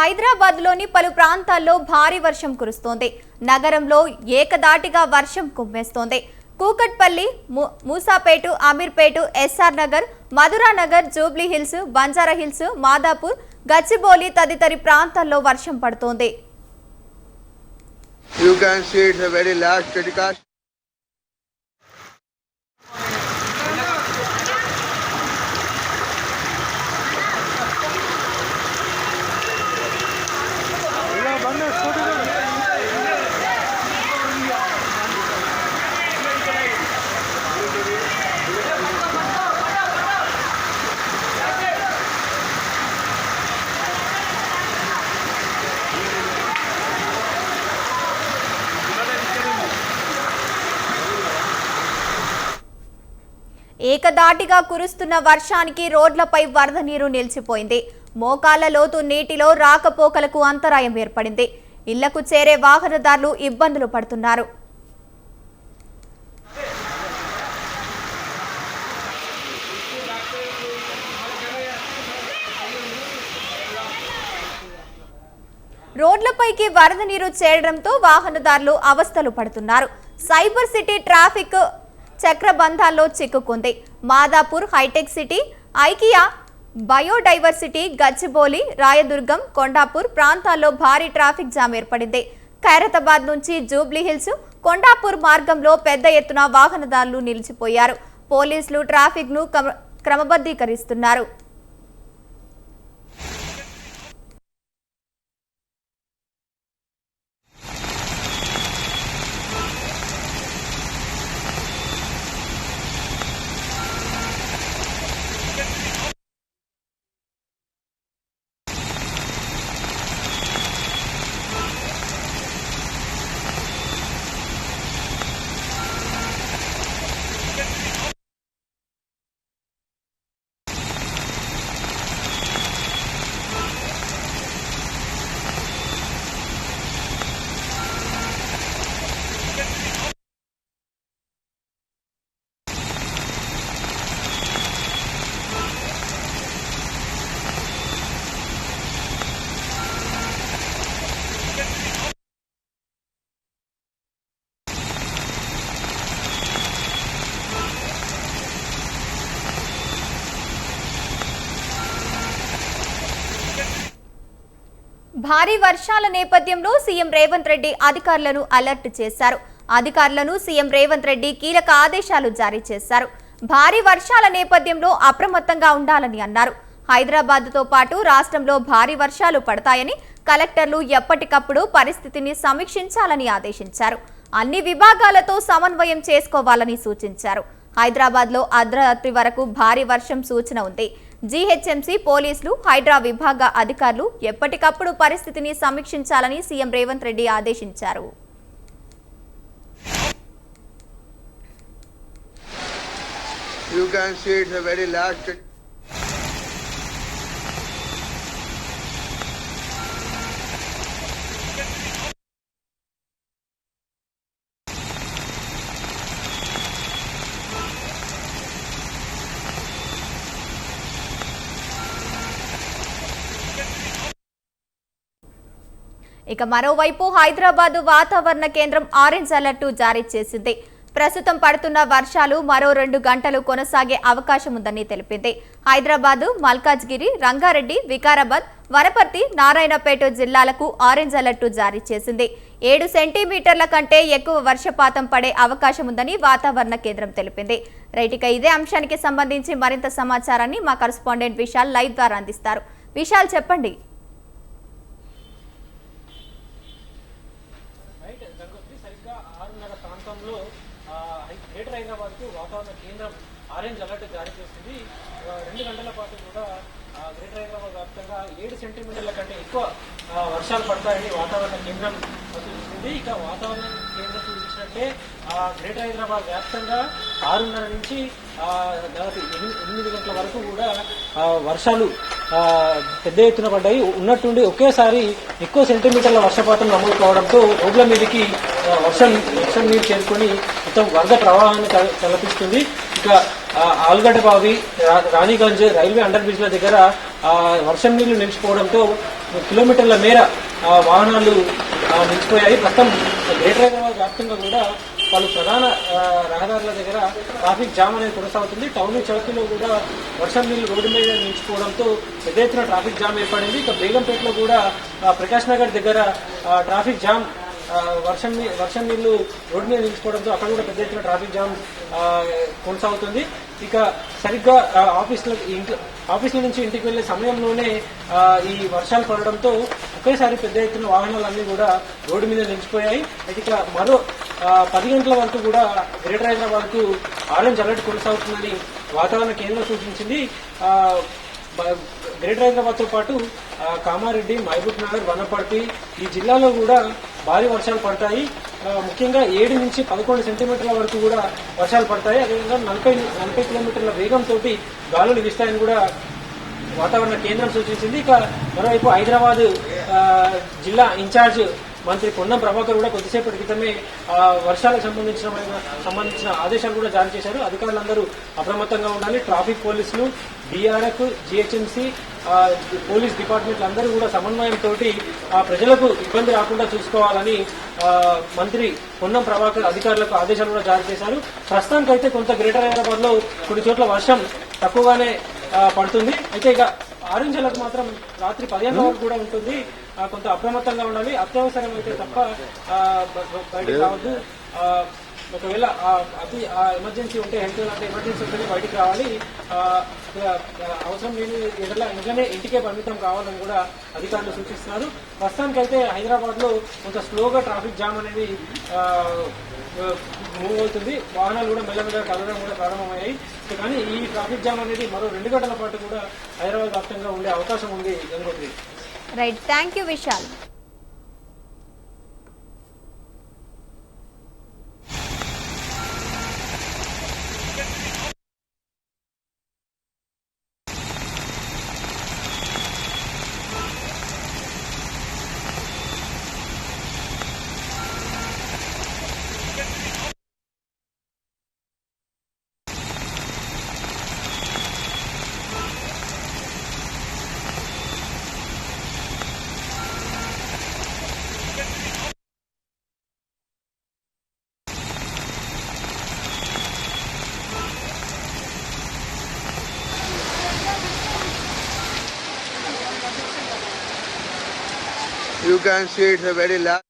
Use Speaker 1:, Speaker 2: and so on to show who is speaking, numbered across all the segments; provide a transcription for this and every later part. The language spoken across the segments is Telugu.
Speaker 1: హైదరాబాద్లోని పలు ప్రాంతాల్లో భారీ వర్షం కురుస్తోంది. నగరంలో ఏకదాటిగా వర్షం కుమ్మేస్తోంది. Kukatpally, Moosapet, Ameerpet, SR Nagar, Madhura Nagar, Jubilee Hills, Banjara Hills, Madhapur, Gachibowli తదితర ప్రాంతాల్లో వర్షం పడుతోంది.
Speaker 2: You can see it's a very large telecast.
Speaker 1: ఏకదాటిగా కురుస్తున్న వర్షానికి రోడ్లపై వరద నీరు నిలిచిపోయింది. మోకాళ్ల లోతు నీటిలో రాకపోకలకు అంతరాయం ఏర్పడింది. ఇళ్లకు చేరే వాహనదారులు ఇబ్బందులు పడుతున్నారు. రోడ్లపైకి వరద నీరు చేరడంతో వాహనదారులు అవస్థలు పడుతున్నారు. సైబర్ సిటీ ట్రాఫిక్ చక్రబంధాల్లో చిక్కుకుంది. Madhapur, Hitech City, IKEA, Biodiversity, Gachibowli, Rayadurgam, Kondapur ప్రాంతాల్లో భారీ ట్రాఫిక్ జామ్ ఏర్పడింది. ఖైరతాబాద్ నుంచి జూబ్లీ హిల్స్, కొండాపూర్ మార్గంలో పెద్ద ఎత్తున వాహనదారులు నిలిచిపోయారు. పోలీసులు ట్రాఫిక్ ను క్రమబద్ధీకరిస్తున్నారు. భారీ వర్షాల నేపథ్యంలో సీఎం రేవంత్ రెడ్డి అధికారులను అలర్ట్ చేశారు. అధికారులను సీఎం రేవంత్ రెడ్డి కీలక ఆదేశాలు జారీ చేశారు. భారీ వర్షాల నేపథ్యంలో అప్రమత్తంగా ఉండాలని అన్నారు. హైదరాబాద్తో పాటు రాష్ట్రంలో భారీ వర్షాలు పడతాయని కలెక్టర్లు ఎప్పటికప్పుడు పరిస్థితిని సమీక్షించాలని ఆదేశించారు. అన్ని విభాగాలతో సమన్వయం చేసుకోవాలని సూచించారు. హైదరాబాద్లో అర్ధరాత్రి వరకు భారీ వర్షం సూచన ఉంది. జీహెచ్ఎంసీ, పోలీసులు, హైడ్రా విభాగ అధికారులు ఎప్పటికప్పుడు పరిస్థితిని సమీక్షించాలని సీఎం రేవంత్ రెడ్డి ఆదేశించారు.
Speaker 2: You can see it's a very large.
Speaker 1: ఇక మరోవైపు హైదరాబాద్ వాతావరణ కేంద్రం ఆరెంజ్ అలర్ట్ జారీ చేసింది. ప్రస్తుతం పడుతున్న వర్షాలు మరో 2 గంటలు కొనసాగే అవకాశం ఉందని తెలిపింది. హైదరాబాద్, మల్కాజ్గిరి, రంగారెడ్డి, వికారాబాద్, వనపర్తి, నారాయణపేట జిల్లాలకు ఆరెంజ్ అలర్ట్ జారీ చేసింది. 7 సెంటీమీటర్ల కంటే ఎక్కువ వర్షపాతం పడే అవకాశం ఉందని వాతావరణ కేంద్రం తెలిపింది. రైట్, ఇదే అంశానికి సంబంధించి మరింత సమాచారాన్ని మా కరెస్పాండెంట్ విశాల్ లైవ్ ద్వారా అందిస్తారు. విశాల్, చెప్పండి.
Speaker 3: గ్రేటర్ హైదరాబాద్ కు వాతావరణ కేంద్రం ఆరెంజ్ అలర్ట్ జారీ చేసింది. 2 గంటల పాటు కూడా గ్రేటర్ హైదరాబాద్ వ్యాప్తంగా 7 సెంటీమీటర్ల కంటే ఎక్కువ వర్షాలు పడతాయని వాతావరణ కేంద్రం సూచించింది. ఇక వాతావరణ కేంద్రం సూచించినట్టే గ్రేటర్ హైదరాబాద్ వ్యాప్తంగా 6:30 నుంచి దాదాపు 8 గంటల వరకు కూడా వర్షాలు పెద్ద ఎత్తున పడ్డాయి. ఉన్నట్టుండి ఒకేసారి ఎక్కువ సెంటీమీటర్ల వర్షపాతం నమోదు కావడంతో రోడ్ల మీదకి వర్షం నీరు చేరుకొని మొత్తం వరద ప్రవాహాన్ని తలపిస్తుంది. ఇక ఆల్గడ్డ బావి, రాణిగంజ్ రైల్వే అండర్ బ్రిడ్జ్ల దగ్గర వర్షం నీళ్లు నిలిచిపోవడంతో కిలోమీటర్ల మేర వాహనాలు నిలిచిపోయాయి. ప్రస్తుతం గ్రేటర్ హైదరాబాద్ వ్యాప్తంగా కూడా పలు ప్రధాన రహదారుల దగ్గర ట్రాఫిక్ జామ్ అనేది కొనసాగుతుంది. టౌన్ చౌకీలో కూడా వర్షం నీళ్లు రోడ్డు మీద నిలిచిపోవడంతో పెద్ద ఎత్తున ట్రాఫిక్ జామ్ ఏర్పడింది. ఇక బేగంపేటలో కూడా ప్రకాష్ నగర్ దగ్గర ట్రాఫిక్ జామ్ వర్షం నీళ్లు రోడ్డు మీద నిలిచిపోవడంతో అక్కడ కూడా పెద్ద ఎత్తున ట్రాఫిక్ జామ్ కొనసాగుతుంది. ఇక సరిగ్గా ఆఫీసుల నుంచి ఇంటికి వెళ్లే సమయంలోనే ఈ వర్షాలు పడడంతో ఒకేసారి పెద్ద ఎత్తున వాహనాలన్నీ కూడా రోడ్డు మీద నిలిచిపోయాయి. అయితే ఇక మరో 10 గంటల వరకు కూడా గ్రేటర్ హైదరాబాద్ కు ఆరెంజ్ అలర్ట్ కొనసాగుతుందని వాతావరణ కేంద్రం సూచించింది. గ్రేటర్ హైదరాబాద్ తో పాటు కామారెడ్డి, మహబూబ్ నగర్, వనపర్తి ఈ జిల్లాలో కూడా భారీ వర్షాలు పడతాయి. ముఖ్యంగా 7 నుంచి 11 సెంటీమీటర్ల వరకు కూడా వర్షాలు పడతాయి. అదేవిధంగా 40 కిలోమీటర్ల వేగంతో గాలులు వీస్తాయని కూడా వాతావరణ కేంద్రం సూచించింది. ఇక మరోవైపు హైదరాబాద్ జిల్లా ఇన్ఛార్జ్ మంత్రి పొన్నం ప్రభాకర్ కూడా కొద్దిసేపటి క్రితమే వర్షాలకు సంబంధించిన ఆదేశాలు కూడా జారీ చేశారు. అధికారులందరూ అప్రమత్తంగా ఉండాలి. ట్రాఫిక్ పోలీసులు, బీఆర్ఎఫ్, జిహెచ్ఎంసీ, పోలీస్ డిపార్ట్మెంట్లు అందరూ కూడా సమన్వయంతో ప్రజలకు ఇబ్బంది రాకుండా చూసుకోవాలని మంత్రి పొన్నం ప్రభాకర్ అధికారులకు ఆదేశాలు కూడా జారీ చేశారు. ప్రస్తుతానికైతే కొంత గ్రేటర్ హైదరాబాద్ లో కొన్ని చోట్ల వర్షం తక్కువగానే పడుతుంది. అయితే ఇక ఆరెంజ్ అలర్ట్ మాత్రం రాత్రి 10 గంటల వరకు కూడా ఉంటుంది. కొంత అప్రమత్తంగా ఉండాలి. అత్యవసరం అయితే తప్ప బయటకు రావద్దు. ఒకవేళ అతి ఎమర్జెన్సీ ఉంటే, హెల్త్ అంటే ఎమర్జెన్సీ ఉంటే బయటికి రావాలి. అవసరం లేని నిజంగానే ఇంటికే పరిమితం కావాలని కూడా అధికారులు సూచిస్తున్నారు. ప్రస్తుతానికైతే హైదరాబాద్ లో కొంత స్లోగా ట్రాఫిక్ జామ్ అనేది మూవ్ అవుతుంది. వాహనాలు కూడా మెల్లమెల్లగా కదలడం కూడా ప్రారంభమయ్యాయి. కానీ ఈ ట్రాఫిక్ జామ్ అనేది మరో 2 గంటల పాటు కూడా హైదరాబాద్ వ్యాప్తంగా ఉండే అవకాశం ఉంది. Gangotri.
Speaker 1: Right, thank you Vishal.
Speaker 2: You can see it's a very large.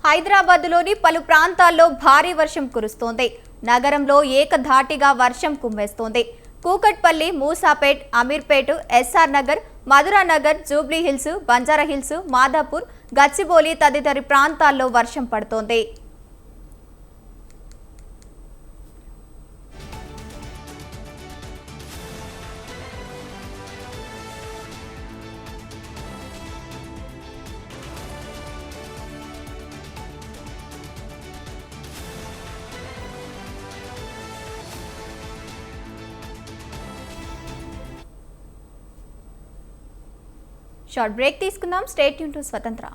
Speaker 1: హైదరాబాద్లోని పలు ప్రాంతాల్లో భారీ వర్షం కురుస్తోంది. నగరంలో ఏకధాటిగా వర్షం కుమ్మేస్తోంది. Kukatpally, Moosapet, Ameerpet, SR Nagar, Madhura Nagar, Jubilee Hills, Banjara Hills, Madhapur, Gachibowli తదితర ప్రాంతాల్లో వర్షం పడుతోంది. షార్ట్ బ్రేక్ తీసుకుందాం. Stay tune to Swatantra.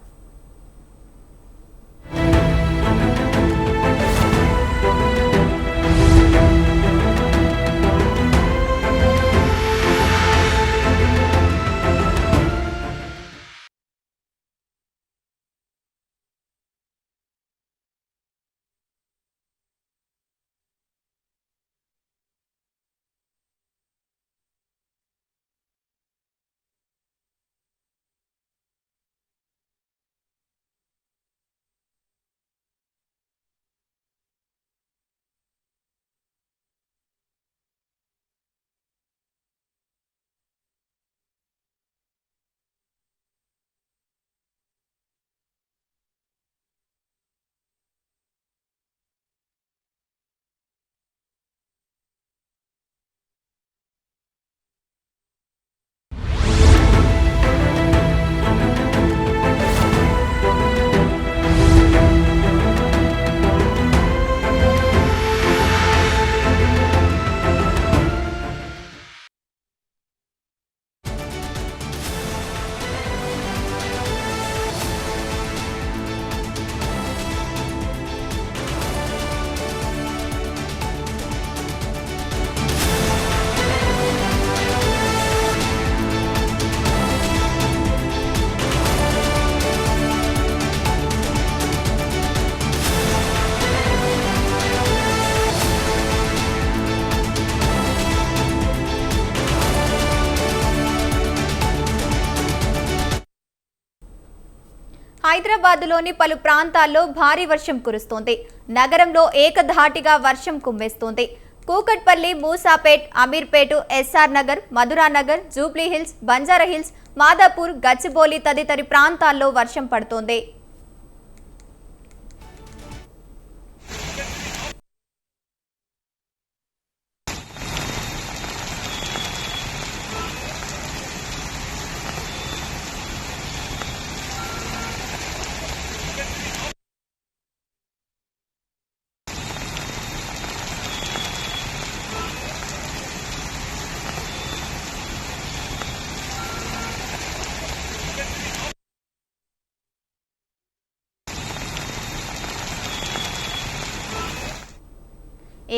Speaker 1: హైదరాబాద్లోని పలు ప్రాంతాల్లో భారీ వర్షం కురుస్తోంది. నగరంలో ఏకధాటిగా వర్షం కుమ్మేస్తోంది. కూకట్పల్లి, మూసాపేట్, అమీర్పేట, ఎస్ఆర్ నగర్, మధురానగర్, జూబ్లీహిల్స్, బంజారాహిల్స్, మాదాపూర్, గచ్చిబౌలి తదితర ప్రాంతాల్లో వర్షం పడుతోంది.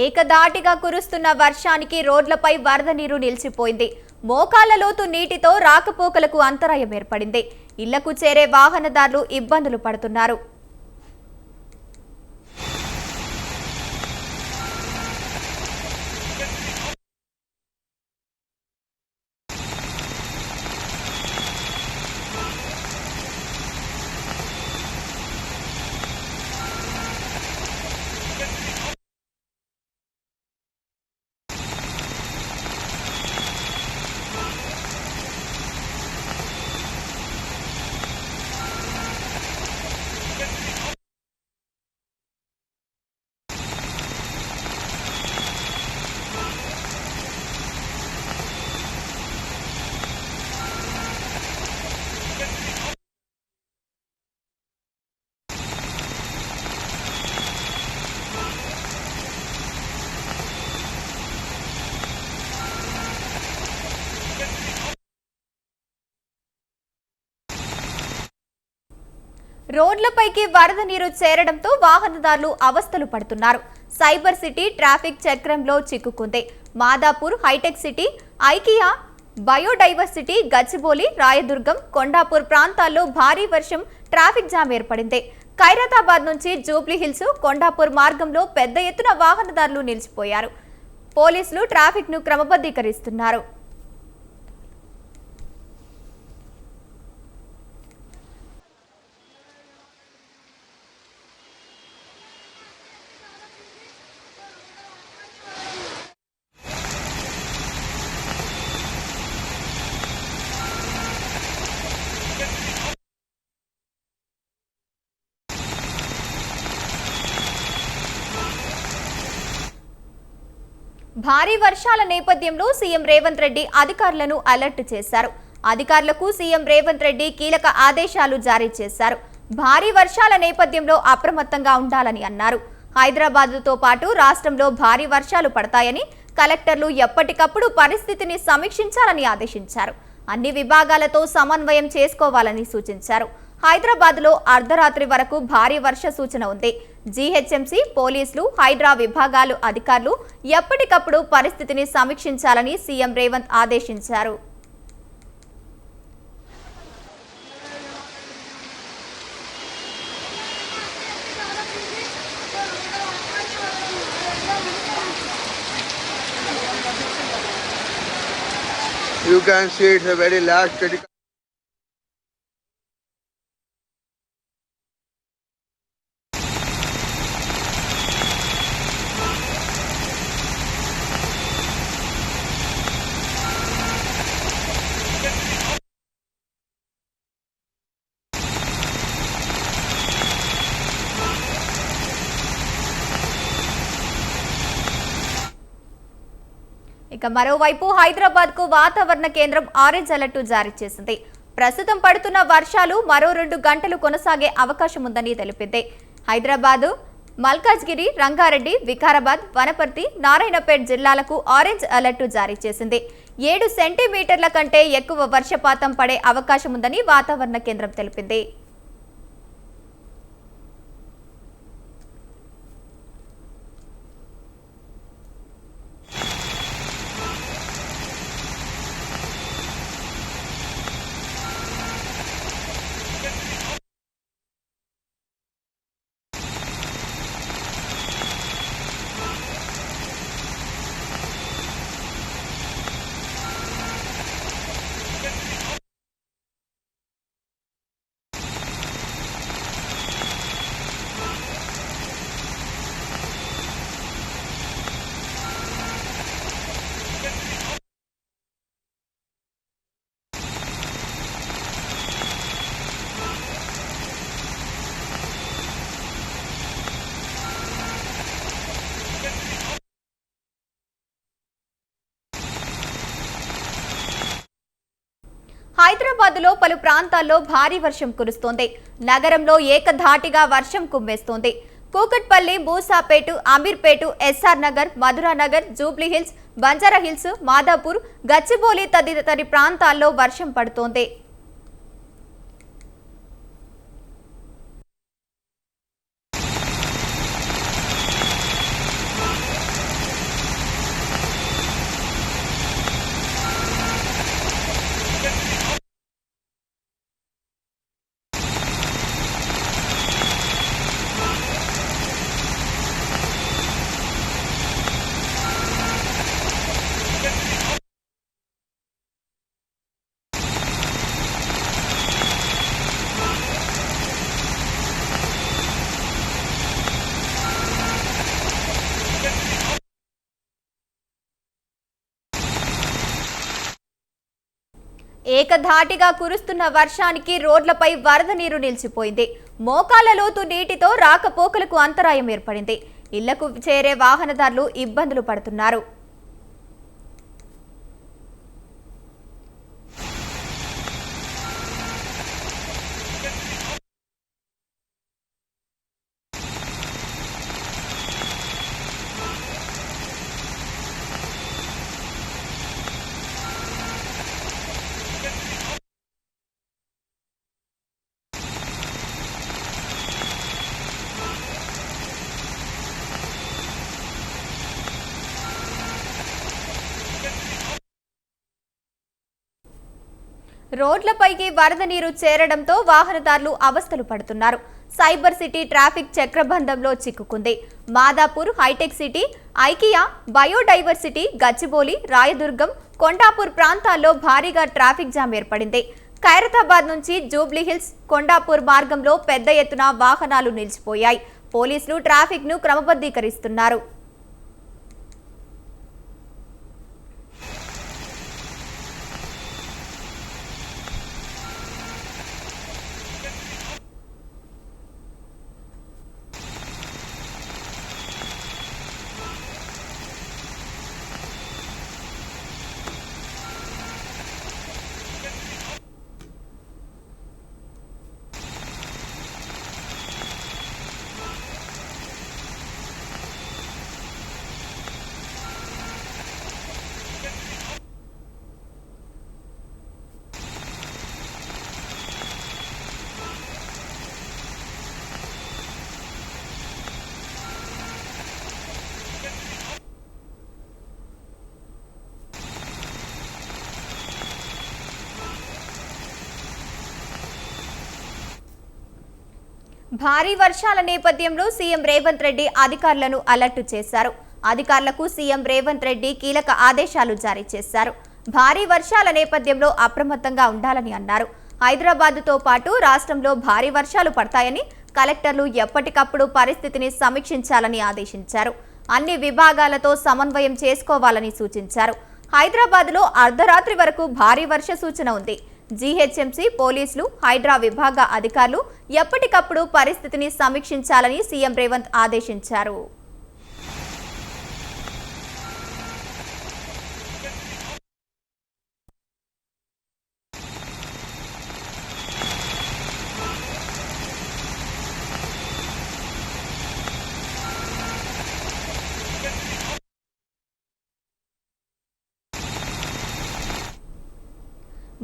Speaker 1: ఏకధాటిగా కురుస్తున్న వర్షానికి రోడ్లపై వరద నీరు నిలిచిపోయింది. మోకాళ్ల లోతు నీటితో రాకపోకలకు అంతరాయం ఏర్పడింది. ఇళ్లకు చేరే వాహనదారులు ఇబ్బందులు పడుతున్నారు. రోడ్లపైకి వరద నీరు చేరడంతో వాహనదారులు అవస్థలు పడుతున్నారు. సైబర్ సిటీ ట్రాఫిక్ చక్రంలో చిక్కుకుంది. Madhapur, Hitech City, IKEA, Biodiversity, Gachibowli, Rayadurgam, Kondapur ప్రాంతాల్లో భారీ వర్షం ట్రాఫిక్ జామ్ ఏర్పడింది. ఖైరతాబాద్ నుంచి జూబ్లీహిల్స్, కొండాపూర్ మార్గంలో పెద్ద ఎత్తున వాహనదారులు నిలిచిపోయారు. పోలీసులు ట్రాఫిక్ ను క్రమబద్ధీకరిస్తున్నారు. భారీ వర్షాల నేపథ్యంలో సీఎం రేవంత్ రెడ్డి అధికారులను అలర్ట్ చేశారు. అధికారులకు సీఎం రేవంత్ రెడ్డి కీలక ఆదేశాలు జారీ చేశారు. భారీ వర్షాల నేపథ్యంలో అప్రమత్తంగా ఉండాలని అన్నారు. హైదరాబాద్తో పాటు రాష్ట్రంలో భారీ వర్షాలు పడతాయని కలెక్టర్లు ఎప్పటికప్పుడు పరిస్థితిని సమీక్షించాలని ఆదేశించారు. అన్ని విభాగాలతో సమన్వయం చేసుకోవాలని సూచించారు. హైదరాబాద్లో అర్ధరాత్రి వరకు భారీ వర్ష సూచన ఉంది. జీహెచ్ఎంసీ, పోలీసులు, హైడ్రా విభాగాలు అధికారులు ఎప్పటికప్పుడు పరిస్థితిని సమీక్షించాలని సీఎం రేవంత్ ఆదేశించారు.
Speaker 2: You can see it's a very large critical.
Speaker 1: ఇక మరోవైపు హైదరాబాద్ కు వాతావరణ కేంద్రం ఆరెంజ్ అలర్ట్ జారీ చేసింది. ప్రస్తుతం పడుతున్న వర్షాలు మరో 2 గంటలు కొనసాగే అవకాశం ఉందని తెలిపింది. హైదరాబాద్, మల్కాజ్గిరి, రంగారెడ్డి, వికారాబాద్, వనపర్తి, నారాయణపేట్ జిల్లాలకు ఆరెంజ్ అలర్ట్ జారీ చేసింది. 7 సెంటీమీటర్ల కంటే ఎక్కువ వర్షపాతం పడే అవకాశం ఉందని వాతావరణ కేంద్రం తెలిపింది. హైదరాబాద్లో పలు ప్రాంతాల్లో భారీ వర్షం కురుస్తోంది. నగరంలో ఏకధాటిగా వర్షం కుమ్మేస్తోంది. కూకట్పల్లి, మూసాపేట, అమీర్పేట, ఎస్ఆర్ నగర్, మధురానగర్, జూబ్లీహిల్స్, బంజారాహిల్స్, మాదాపూర్, గచ్చిబౌలి తదితర ప్రాంతాల్లో వర్షం పడుతోంది. ఏకధాటిగా కురుస్తున్న వర్షానికి రోడ్లపై వరద నీరు నిలిచిపోయింది. మోకాళ్ల లోతు నీటితో రాకపోకలకు అంతరాయం ఏర్పడింది. ఇళ్లకు చేరే వాహనదారులు ఇబ్బందులు పడుతున్నారు. రోడ్లపైకి వరద నీరు చేరడంతో వాహనదారులు అవస్థలు పడుతున్నారు. సైబర్ సిటీ ట్రాఫిక్ చక్రబంధంలో చిక్కుకుంది. Madhapur, Hitech City, IKEA, Biodiversity, Gachibowli, Rayadurgam, Kondapur ప్రాంతాల్లో భారీగా ట్రాఫిక్ జామ్ ఏర్పడింది. ఖైరతాబాద్ నుంచి జూబ్లీహిల్స్, కొండాపూర్ మార్గంలో పెద్ద ఎత్తున వాహనాలు నిలిచిపోయాయి. పోలీసులు ట్రాఫిక్ ను క్రమబద్ధీకరిస్తున్నారు. భారీ వర్షాల నేపథ్యంలో సీఎం రేవంత్ రెడ్డి అధికారులను అలర్ట్ చేశారు. అధికారులకు సీఎం రేవంత్ రెడ్డి కీలక ఆదేశాలు జారీ చేశారు. భారీ వర్షాల నేపథ్యంలో అప్రమత్తంగా ఉండాలని అన్నారు. హైదరాబాద్తో పాటు రాష్ట్రంలో భారీ వర్షాలు పడతాయని కలెక్టర్లు ఎప్పటికప్పుడు పరిస్థితిని సమీక్షించాలని ఆదేశించారు. అన్ని విభాగాలతో సమన్వయం చేసుకోవాలని సూచించారు. హైదరాబాద్లో అర్ధరాత్రి వరకు భారీ వర్ష సూచన ఉంది. జీహెచ్ఎంసీ, పోలీసులు, హైడ్రా విభాగ అధికారులు ఎప్పటికప్పుడు పరిస్థితిని సమీక్షించాలని సీఎం రేవంత్ ఆదేశించారు.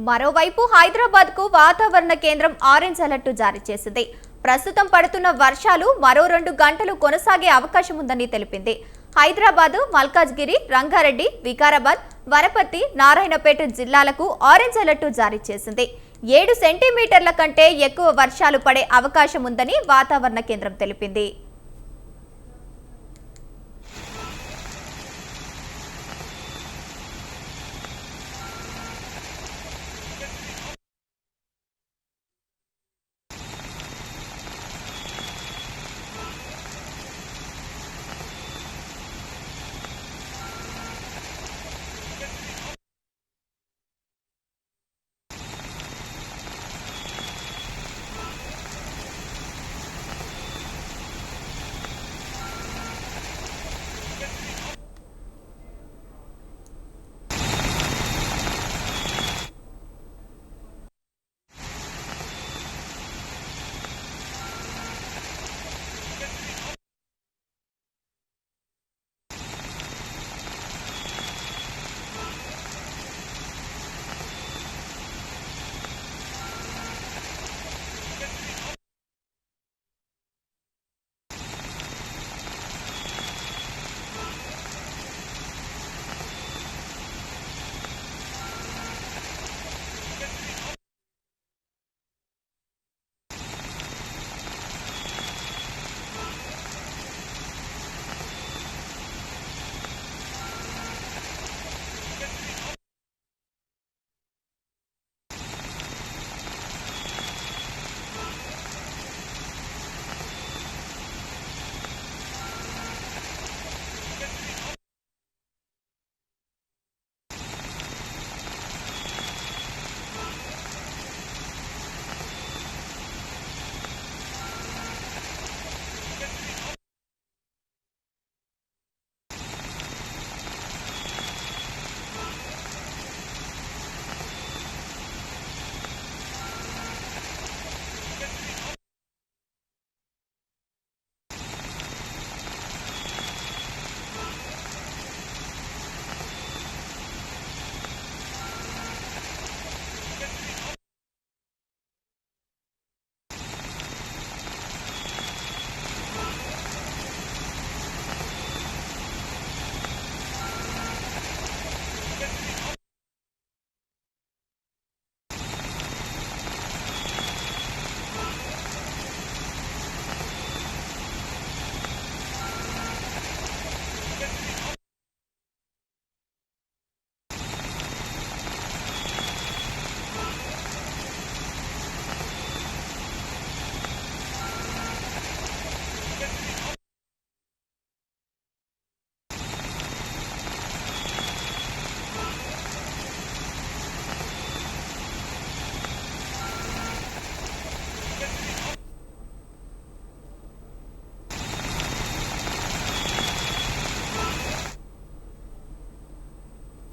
Speaker 1: మరోవైపు హైదరాబాద్ కు వాతావరణ కేంద్రం ఆరెంజ్ అలర్ట్ జారీ చేసింది. ప్రస్తుతం పడుతున్న వర్షాలు మరో 2 గంటలు కొనసాగే అవకాశం ఉందని తెలిపింది. హైదరాబాద్, మల్కాజ్గిరి, రంగారెడ్డి, వికారాబాద్, వనపర్తి, నారాయణపేట జిల్లాలకు ఆరెంజ్ అలర్ట్ జారీ చేసింది. 7 సెంటీమీటర్ల కంటే ఎక్కువ వర్షాలు పడే అవకాశం ఉందని వాతావరణ కేంద్రం తెలిపింది.